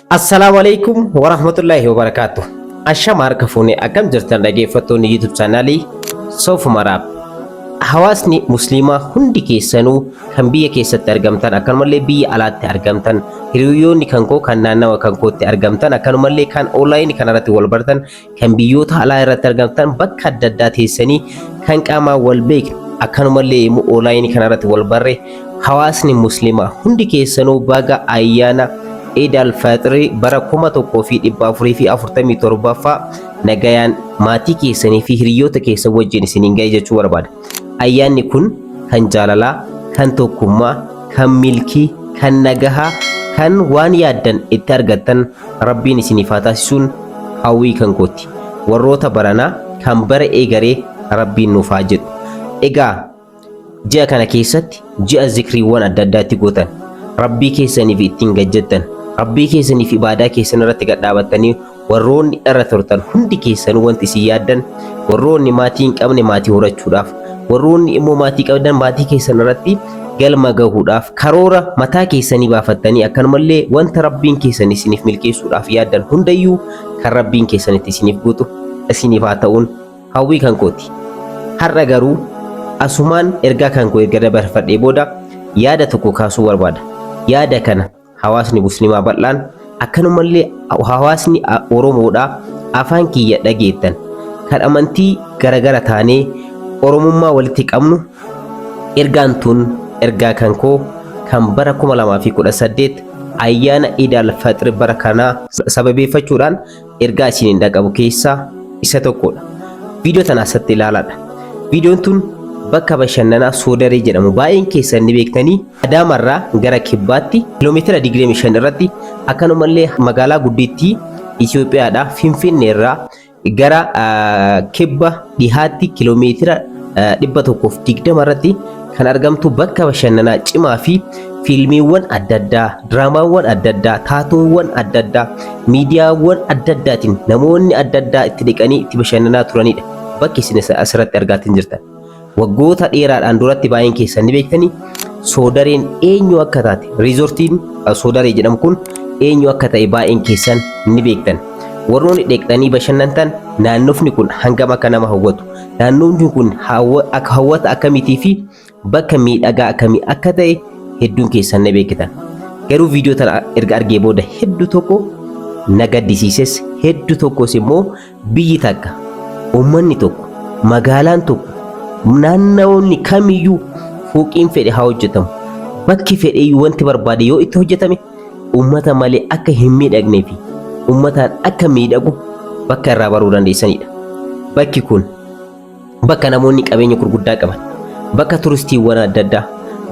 Assalamualaikum warahmatullahi wabarakatuh. Ashamaar kafuunee akkam jirtan dhaggeeffattoonni YouTube chaanaalii Soofu Maraab. Hawaasni Musliimaa hundi keessanuu kan biyya keessatti argamtan akkanumallee biyya alaatti argamtan hiriyoonni kan koo kan naannawa kan kootti argamtan akkanumallee kan online kanarratti wal bartan kan biyyoota alaa irratti argamtan bakka adda addaa teessanii kan qaamaan wal beeknu akkanumallee immoo online kanarratti wal barre hawaasni Musliimaa hundi keessanuu baga ayyaana Eid al-Fitri bara 1447 nagayaan maatii keessanii fi hiriyoota keessan wajjin isiniin ga'e jechuu barbaada. Ayyaanni kun kan jaalalaa, kan tokkummaa, kan milkii, kan nagahaa, kan waan yaaddan itti argattan Rabbiin isiniif haa taasisuun hawwii kan kooti. Warroota baranaa kan bara eegaree Rabbiin nuuf haa jedhu. Egaa ji'a kana keessatti ji'a zikriiwwan adda addaatti gootan, Rabbii keessaniif ittiin gajjattan, Rabbii keessaniif ibaadaa keessan irratti gadhaabattanii warroonni irra turtan hundi keessanuu wanti isin yaaddan, warroonni maatii hin qabne maatii horachuudhaaf, warroonni immoo maatii qabdan maatii keessan irratti galma gahuudhaaf karoora mataa keessanii baafattanii akkanumallee wanta Rabbiin keessan isiniif milkeessuudhaaf yaaddan hundayyuu kan Rabbiin keessanitti isiniif guutu isiniif haa ta'uun hawwii kan kooti. Har'a garuu asumaan ergaa kan koo erga dabarfadhee booda yaada tokko kaasuu barbaada. Yaada kana hawaasni Musliimaa bal'aan akkanumallee hawaasni Oromoodhaa afaan kiyya dhageettan kan amantii garagara taanee Oromummaa walitti qabnu ergaan tun ergaa kan koo kan bara 2018 ayyaana Eid al-Fitr bara kanaa sababeeffachuudhaan ergaa isiniin dhaqabu keessaa isa tokkodha. Viidiyoo tana asatti ilaaladha. Viidiyoon tun bakka bashannanaa Soodaree jedhamu baay'een keessan ni beektanii Adaamarraa gara Kibbaatti kiiloomeetira 25 irratti akkanumallee magaalaa guddittii Itoophiyaadhaa Finfinneerraa gara Kibba dhihaatti kiiloomeetira 120 irratti kan argamtu bakka bashannanaa cimaa fi fiilmiiwwan adda addaa, diraamaawwan adda addaa, taatoowwan adda addaa, miidiyaawwan adda addaatiin namoonni adda addaa itti dhiqanii itti bashannanaa turanidha. Bakki isin asirratti argaatiin jirtan. Waggoota dheeraadhaan duratti baay'een keessan ni beektanii Soodareen eenyu akka taate riizortiin Soodaree jedhamu kun eenyu akka ta'e baay'een keessan ni beektan. Warroonni dheeqxanii bashannantan naannofni kun hangam akka nama hawwatu, naannofni kun hawwata akkamiitii fi bakka miidhagaa akkamii akka ta'e hedduun keessan ni beektan. Garuu viidiyoo tana erga argee booda hedduu tokko na gaddisiises, hedduu tokkos immoo biyyi takka, uummanni tokko, magaalaan tokko, naannoonni kamiyyuu fooqiin fedhe haa hojjetamu, bakki fedheeyyuu wanti barbaade yoo itti hojjetame uummata malee akka hin miidhagnee fi uummataan akka miidhagu bakka irraa baruu dandeessanidha. Bakki kun bakka namoonni qabeenya gurguddaa qaban, bakka turistiiwwan adda addaa,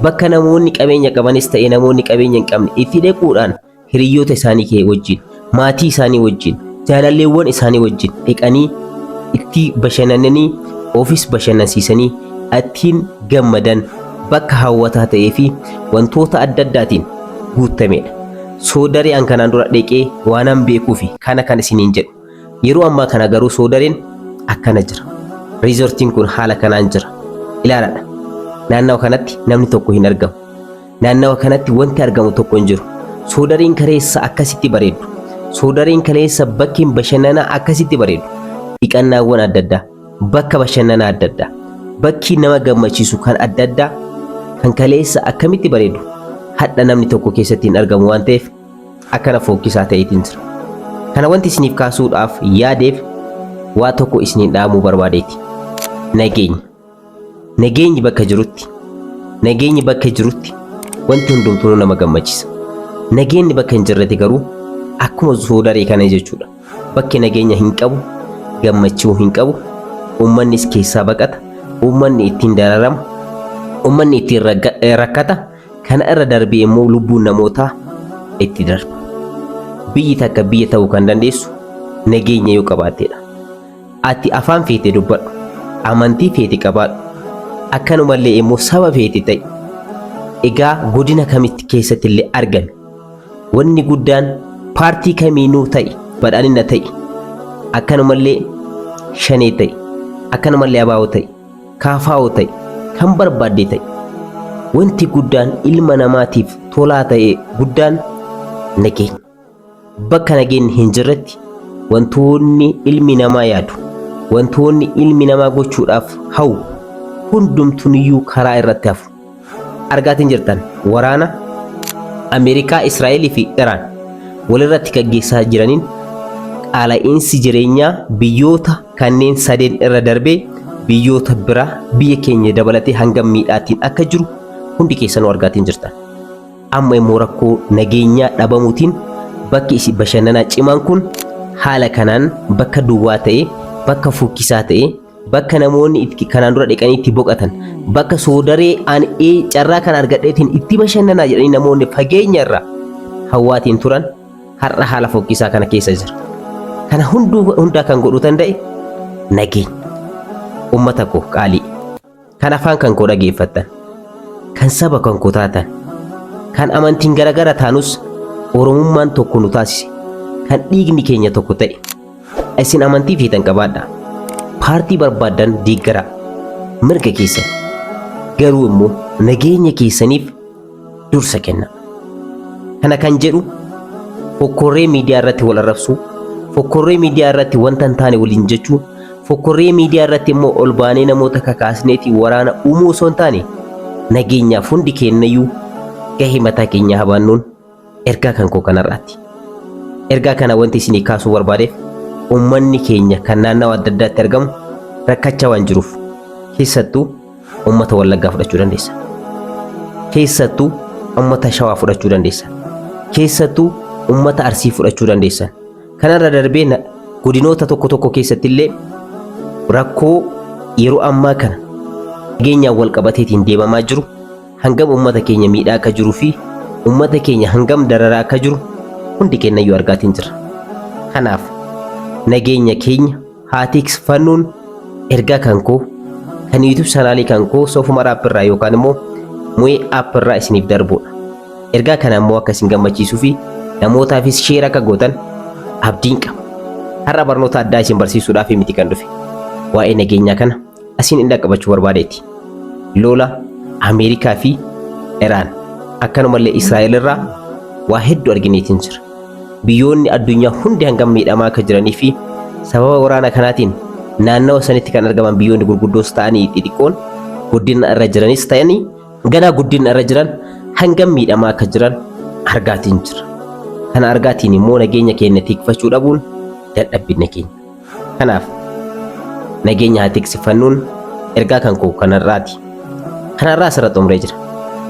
bakka namoonni qabeenya qabanis ta'e namoonni qabeenya hin qabne itti dhaquudhaan hiriyoota isaanii wajjin, maatii isaanii wajjin, jaalalleewwan isaanii wajjin dhiqanii itti bashannananii ofis bashannansiisanii ittiin gammadan bakka hawwataa ta'ee fi wantoota adda addaatiin guutamedha. Soodaree an kanaan dura dheqee waanan beekuu fi kana kan isiniin jedhu. Yeroo ammaa kana garuu Soodareen akkana jira. Riizortiin kun haala kanaan jira. Ilaaladha. Naannawa kanatti namni tokko hin argamu. Naannawa kanatti wanti argamu tokko hin jiru. Soodareen kaleessa akkasitti bareedu. Soodareen kaleessa bakkiin bashannanaa akkasitti bareedu. Dhiqannaawwan adda addaa, bakka bashannanaa adda addaa, bakki nama gammachiisu kan adda addaa kan kaleessa akkamitti bareedu hadha namni tokko keessatti hin argamu waan ta'eef akkana fokkisaa ta'eetiin jira. Kana wanti isiniif kaasuudhaaf yaadeef waa tokko isiniin dhaamuu barbaadeeti. Nageenyi bakka jirutti, nageenyi bakka jirutti wanti hundumtuu nama gammachiisa. Nageenyi bakka hin jirrete garuu akkuma Soodaree kana jechuudha. Bakki nageenya hin qabu, gammachuu hin qabu, uummannis keessaa baqata, uummanni ittiin dararama, uummanni ittiin rakkata, kana irra darbee immoo lubbuun namootaa itti darba. Biyyi takka biyya ta'uu kan dandeessu nageenya yoo qabaattedha. Ati afaan feete dubbadhu, amantii feete qabaadhu, akkanumallee immoo saba feete ta'i. Egaa godina kamitti keessatti illee argame wanni guddaan paartii kamiinuu ta'i, badhaadhina ta'i, akkanumallee shanee ta'i, akkanumallee abaa'oo ta'i, kaafaa'oo ta'i, kan barbaadde ta'i. Wanti guddaan ilma namaatiif tolaa ta'e guddaan nageenya. bakka nageenyi hin jirretti wantoonni ilmi namaa yaadu, wantoonni ilmi namaa gochuudhaaf hawwu hundumtuuniyyuu karaa irratti hafu. Argaatiin jirtan waraana Ameerikaa, Israa'elii fi Iraan walirratti gaggeessaa jiraniin qaala'insi jireenyaa biyyoota kanneen sadeen irra darbee biyyoota biraa biyya keenya dabalatee hanga miidhaatiin akka jiru hundi keessanuu argaatiin jirtan. Amma immoo rakkoo nageenyaa dhabamuutiin bakki isin bashannanaa cimaan kun haala kanaan bakka duwwaa ta'ee, bakka fokkisaa ta'ee, bakka namoonni kanaan dura dhaqanii itti boqotan, bakka soodaree aanee carraa kan argadheetiin itti bashannanaa jedhanii namoonni fageenya irraa hawwaatiin turan har'a haala fokkisaa kana keessa jira. Kana hundaa kan godhuu danda'e nageenya. Ummata koo qaalii, kan afaan kan koo dhageeffattan, kan saba kan koo taatan, kan amantiin garagara taanus oromummaan tokko nu taasise, kan dhiigni keenya tokko ta'e. Isin amantii feetan qabaadha. Paartii barbaadan deeggaraa, mirga keessan. Garuu immoo nageenya keessaniif dursa kenna. Kana kan jedhu fokkorree miidiyaa irratti wal arrabsuu, fokkorree miidiyaa irratti wanta hin taane waliin jechuu, fokkorree miidiyaa irratti immoo ol baanee namoota kakaasneetii waraana uumuu osoo hin taane nageenyaaf hundi kennayyuu gahee mataa keenya habaannuun ergaa kan koo kanarraatti. Ergaa kana wanti isinii kaasuu barbaadeef ummanni keenya kan naannawa adda addaatti argamu rakkachaa waan jiruuf keessattuu ummata Wallaggaa fudhachuu dandeessa. Keessattuu ummata Shawaa fudhachuu dandeessa. Keessattuu ummata Arsii fudhachuu dandeessa. Kanarra darbee godinoota tokko tokko keessatti illee rakkoo yeroo ammaa kana nageenyaan wal qabateetiin deemamaa jiru hangam ummata keenya miidhaa akka jiruu fi ummata keenya hangam dararaa akka jiru hundi kennayyuu argaatiin jira. Kanaaf nageenya keenya haa tikfannuun ergaa kan koo kan YouTube chanaalii kan koo Soofumar App irraa yookaan immoo Mu'ee App irraa isiniif darbuudha. Ergaa kana immoo akka isin gammachiisuu fi namootaafis sheer akka gootan abdiin qaba. Har'a barnoota addaa isin barsiisuudhaaf miti kan dhufe. Waa'ee nageenyaa kana isin inda qabachuu barbaadeeti. Lola Ameerikaa fi Iraan akkanumallee Israa'el irraa waa hedduu argineetiin jira. Biyyoonni addunyaa hundi hangam miidhamaa akka jiranii fi sababa waraana kanaatiin naannawa sanitti kan argaman biyyoonni gurguddoos ta'anii xixiqqoon guddina irra jiranis ta'anii ganaa guddina irra jiran hangam miidhamaa akka jiran argaatiin jira. Kana argaatiin immoo nageenya keenya tikfachuu dhabuun dadhabbina keenya. Kanaaf nageenya haa tikfannuun ergaa kan koo kanarraati. Kanarraa asirra xumuree jira.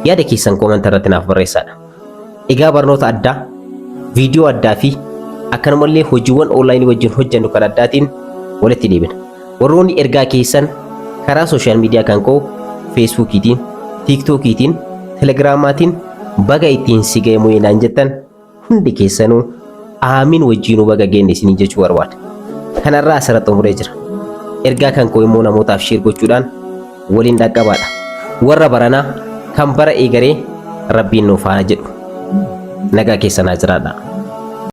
Yaada keessan koomanta irratti naaf barreessaa. Egaa barnoota addaa, viidiyoo addaa fi akkanumallee hojiiwwan onlaayinii wajjin hojjennu kan addaatiin walitti deebina. Warroonni ergaa keessan karaa sooshaal miidiyaa kan koo feesbuukiitiin, tiiktookiitiin, telegiraamaatiin baga ittiin si ga'e mu'inaan jettan hundi keessanuu aamin wajjiinuu baga geenne isinii jechuu barbaada. Kanarraa asirra xumuree jira. Ergaa kan koo immoo namootaaf sheer gochuudhaan waliin dhaqqabaadha. Warra baranaa kan bara eegaree rabbiin nuuf haa jedhu. Nagaa keessan haa jiraadhaa.